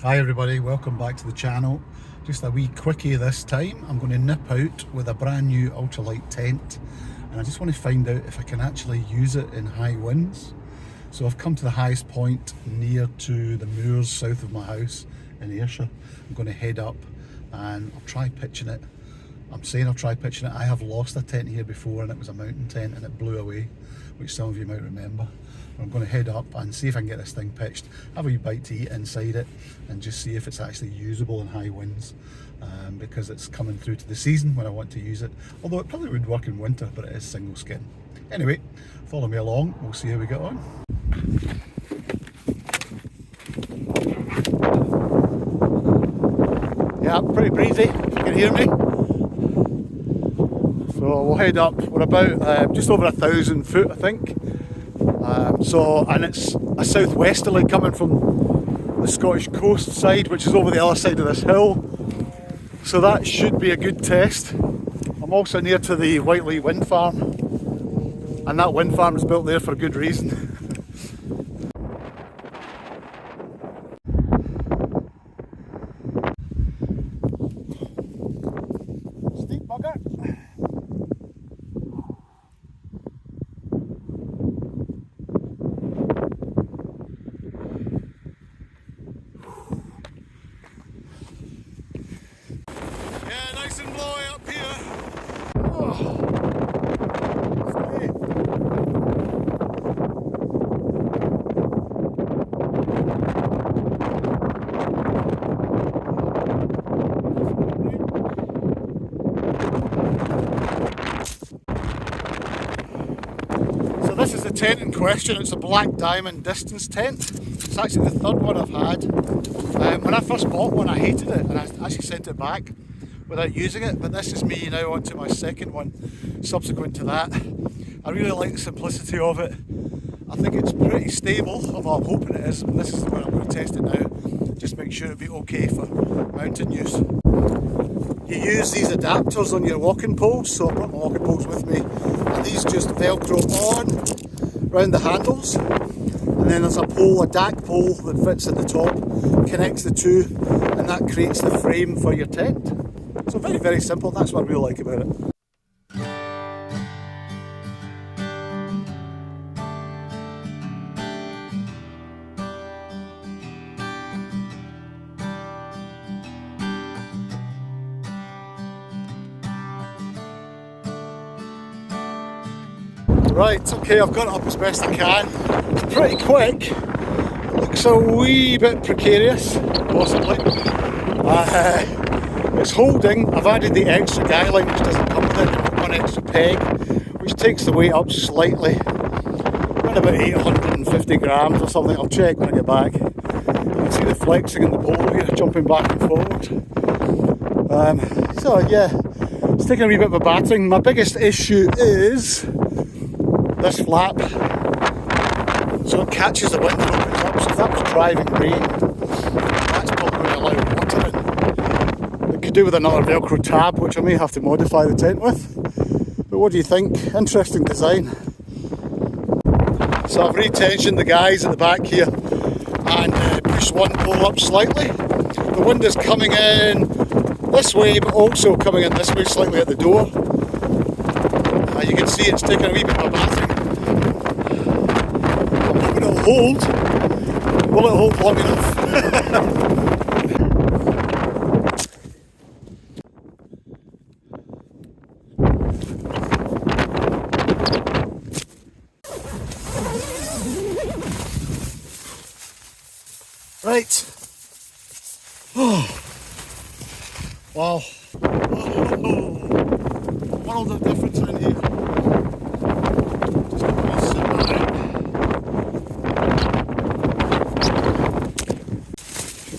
Hi everybody, welcome back to the channel. Just a wee quickie this time. I'm going to nip out with a brand new ultralight tent and I just want to find out if I can actually use it in high winds. So I've come to the highest point near to the moors south of my house in Ayrshire. I'm going to head up and I'll try pitching it. I'm saying I'll try pitching it. I have lost a tent here before and it was a mountain tent and it blew away, which some of you might remember. I'm going to head up and see if I can get this thing pitched, have a wee bite to eat inside it and just see if it's actually usable in high winds, because it's coming through to the season when I want to use it, although it probably would work in winter, but it is single skin. Anyway, follow me along, we'll see how we get on. Yeah, pretty breezy, if you can hear me. So we'll head up. We're about just over 1,000 foot, I think. And it's a southwesterly coming from the Scottish coast side, which is over the other side of this hill. So that should be a good test. I'm also near to the Whiteley wind farm, and that wind farm is built there for a good reason. Steep bugger. Yeah, nice and blowy up here. Oh. So this is the tent in question. It's a Black Diamond distance tent. It's actually the third one I've had. When I first bought one I hated it and I actually sent it back without using it, but this is me now onto my second one subsequent to that. I really like the simplicity of it. I think it's pretty stable, although I'm hoping it is, but this is where I'm going to test it now. Just make sure it'll be okay for mountain use. You use these adapters on your walking poles, so I brought my walking poles with me, and these just velcro on around the handles, and then there's a pole, a DAC pole that fits at the top, connects the two, and that creates the frame for your tent. So very, very simple. That's what I really like about it. Right, okay, I've got it up as best I can. It's pretty quick. It looks a wee bit precarious, possibly. It's holding. I've added the extra guy line which doesn't come with it, one extra peg, which takes the weight up slightly. Around about 850 grams or something. I'll check when I get back. You can see the flexing in the pole here, jumping back and forward. So yeah, it's taking a wee bit of a battering. My biggest issue is this flap, so it catches the wind and opens up. So if that was driving rain, that's probably going to allow water in. It could do with another Velcro tab, which I may have to modify the tent with. But what do you think? Interesting design. So I've retensioned the guys at the back here and pushed one pole up slightly. The wind is coming in this way, but also coming in this way slightly at the door. You can see it's taking a wee bit of a battering. I'm hoping it'll hold. Will it hold long enough? Right. Oh. Wow. Oh. World of difference in here. Just going to sit back.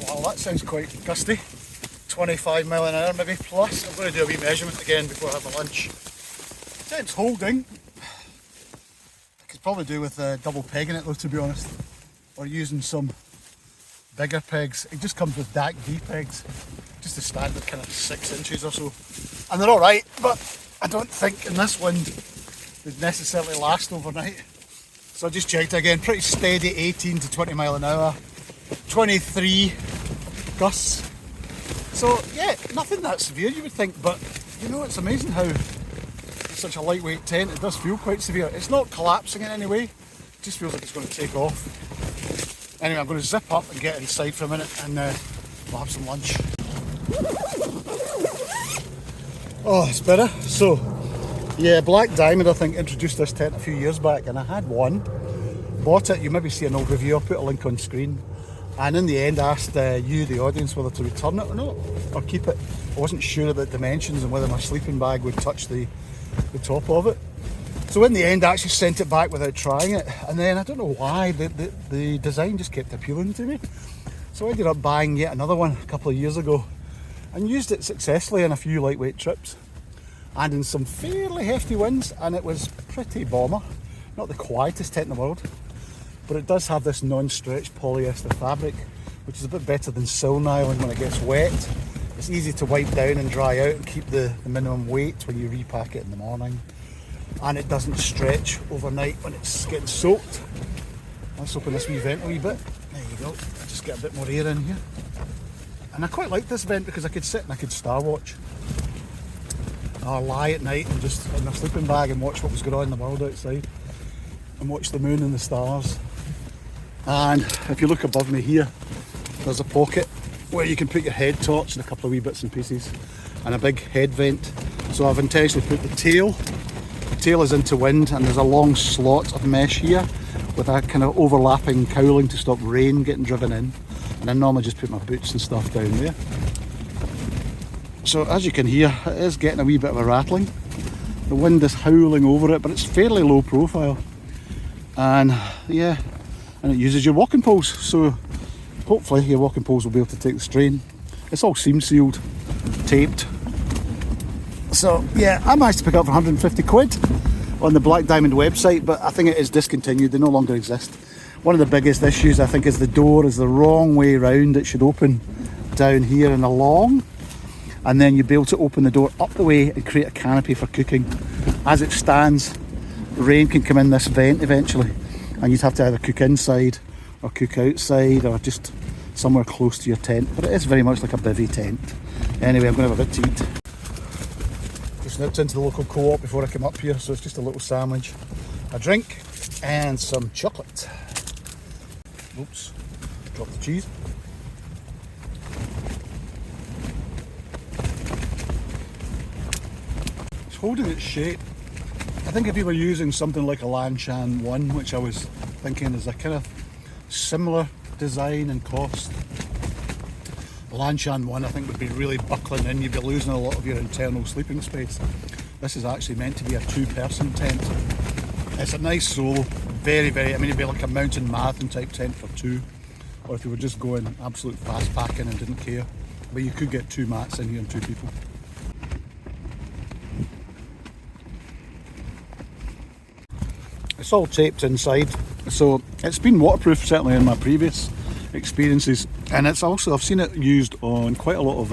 Wow, that sounds quite gusty. 25 mile an hour maybe plus. I'm going to do a wee measurement again before I have my lunch. Tent's holding. I could probably do with double pegging it though, to be honest, or using some bigger pegs. It just comes with DAC V pegs, just a standard kind of 6 inches or so, and they're alright, but I don't think in this wind they'd necessarily last overnight. So I just checked again, pretty steady 18 to 20 mile an hour, 23 gusts. So yeah, nothing that severe you would think, but you know, it's amazing how it's such a lightweight tent, it does feel quite severe. It's not collapsing in any way, it just feels like it's going to take off. Anyway, I'm going to zip up and get inside for a minute and we'll have some lunch. Oh, it's better. So yeah, Black Diamond I think introduced this tent a few years back, and I had one, bought it. You maybe see an old review, I'll put a link on screen. And in the end I asked you, the audience, whether to return it or not, or keep it. I wasn't sure about dimensions and whether my sleeping bag would touch the top of it. So in the end I actually sent it back without trying it, and then I don't know why, the design just kept appealing to me. So I ended up buying yet another one a couple of years ago and used it successfully on a few lightweight trips and in some fairly hefty winds, and it was pretty bomber. Not the quietest tent in the world, but it does have this non-stretch polyester fabric, which is a bit better than sil nylon when it gets wet. It's easy to wipe down and dry out and keep the minimum weight when you repack it in the morning. And it doesn't stretch overnight when it's getting soaked. Let's open this wee vent a wee bit. There you go. Just get a bit more air in here. And I quite like this vent because I could sit and I could star watch. Or lie at night and just in my sleeping bag and watch what was going on in the world outside. And watch the moon and the stars. And if you look above me here, there's a pocket where you can put your head torch and a couple of wee bits and pieces, and a big head vent. So I've intentionally put the tail. The tail is into wind, and there's a long slot of mesh here with a kind of overlapping cowling to stop rain getting driven in. And I normally just put my boots and stuff down there. So as you can hear, it is getting a wee bit of a rattling. The wind is howling over it, but it's fairly low profile. And yeah, and it uses your walking poles, so hopefully your walking poles will be able to take the strain. It's all seam sealed, taped. So yeah, I managed to pick it up for 150 quid on the Black Diamond website, but I think it is discontinued, they no longer exist. One of the biggest issues I think is the door is the wrong way round. It should open down here and along, and then you'd be able to open the door up the way and create a canopy for cooking. As it stands, rain can come in this vent eventually, and you'd have to either cook inside or cook outside or just somewhere close to your tent. But it is very much like a bivvy tent. Anyway, I'm going to have a bit to eat. Just nipped into the local co-op before I came up here, so it's just a little sandwich, a drink and some chocolate. Oops, drop the cheese. It's holding its shape. I think if you were using something like a Lanshan 1, which I was thinking is a kind of similar design and cost, the Lanshan 1 I think would be really buckling in, you'd be losing a lot of your internal sleeping space. This is actually meant to be a two-person tent. It's a nice solo, very, I mean it'd be like a mountain marathon type tent for two, or if you were just going absolute fast packing and didn't care. But you could get two mats in here and two people. It's all taped inside, so it's been waterproof certainly in my previous experiences, and it's also, I've seen it used on quite a lot of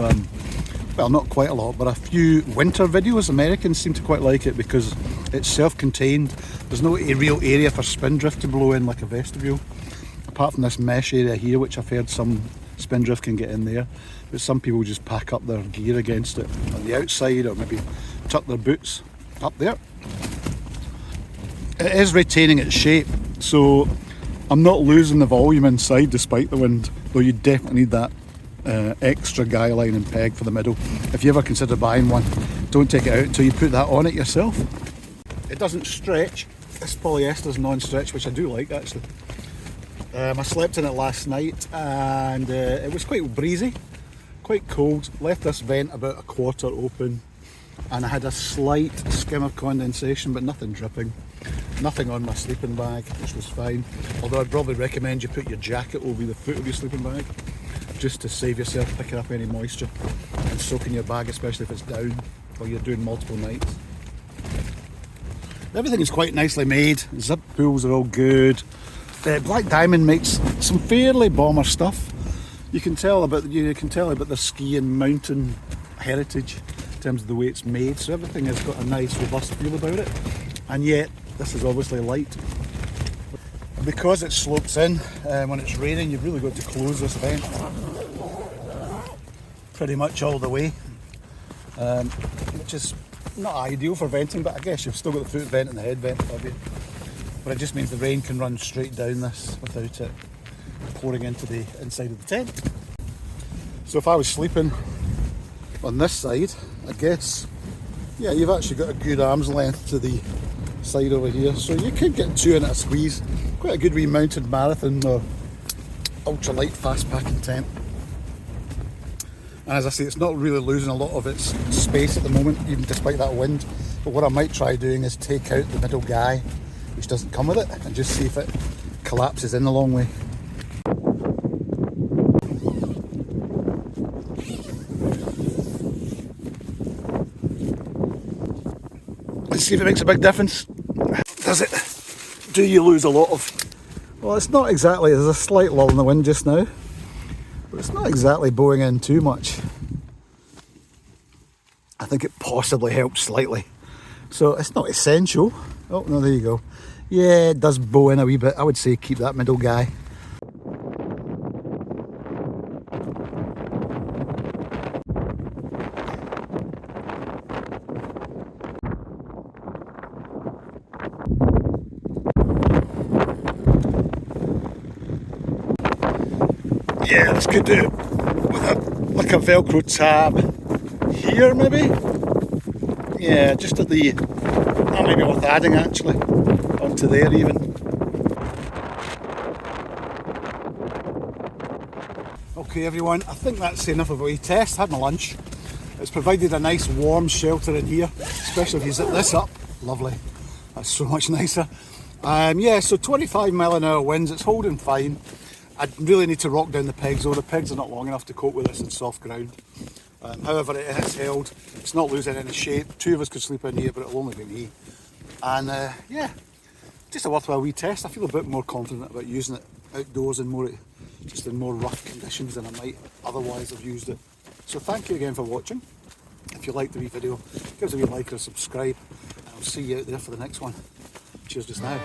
well, not quite a lot, but a few winter videos. Americans seem to quite like it because it's self-contained. There's no real area for spindrift to blow in like a vestibule, apart from this mesh area here, which I've heard some spindrift can get in there, but some people just pack up their gear against it on the outside, or maybe tuck their boots up there. It is retaining its shape, so I'm not losing the volume inside despite the wind, though you definitely need that extra guy line and peg for the middle. If you ever consider buying one, don't take it out until you put that on it yourself. It doesn't stretch. This polyester's non-stretch, which I do like actually. I slept in it last night and it was quite breezy, quite cold. Left this vent about a quarter open, and I had a slight skim of condensation, but nothing dripping. Nothing on my sleeping bag, which was fine. Although I'd probably recommend you put your jacket over the foot of your sleeping bag, just to save yourself picking up any moisture and soaking your bag, especially if it's down or you're doing multiple nights. Everything is quite nicely made. Zip pools are all good. Black Diamond makes some fairly bomber stuff. You can tell about the ski and mountain heritage in terms of the way it's made. So everything has got a nice robust feel about it, and yet this is obviously light. Because it slopes in, when it's raining, you've really got to close this vent. pretty much all the way, which is not ideal for venting, but I guess you've still got the foot vent and the head vent above you. But it just means the rain can run straight down this without it pouring into the inside of the tent. So if I was sleeping on this side, I guess, yeah, you've actually got a good arm's length to the side over here, so you could get two in at a squeeze. Quite a good wee mounted marathon or ultralight fast packing tent. And as I say, it's not really losing a lot of its space at the moment, even despite that wind. But what I might try doing is take out the middle guy, which doesn't come with it, and just see if it collapses in the long way. Let's see if it makes a big difference. Does it? Do you lose a lot of... Well, it's not exactly, there's a slight lull in the wind just now, but it's not exactly bowing in too much. I think it possibly helps slightly. So it's not essential. Oh, no, there you go. Yeah, it does bow in a wee bit. I would say keep that middle guy. Yeah, this could do it with like a Velcro tab here maybe. Yeah, just at the, that might be worth adding actually, onto there even. Okay everyone, I think that's enough of a wee test. Had my lunch. It's provided a nice warm shelter in here, especially if you zip this up. Lovely, that's so much nicer. Yeah, so 25 mile an hour winds, it's holding fine. I really need to rock down the pegs though. The pegs are not long enough to cope with this in soft ground. However, it has held. It's not losing any shape. Two of us could sleep in here, but it'll only be me. And yeah, just a worthwhile wee test. I feel a bit more confident about using it outdoors and more, just in more rough conditions than I might otherwise have used it. So thank you again for watching. If you liked the wee video, give us a wee like or subscribe. And I'll see you out there for the next one. Cheers just now.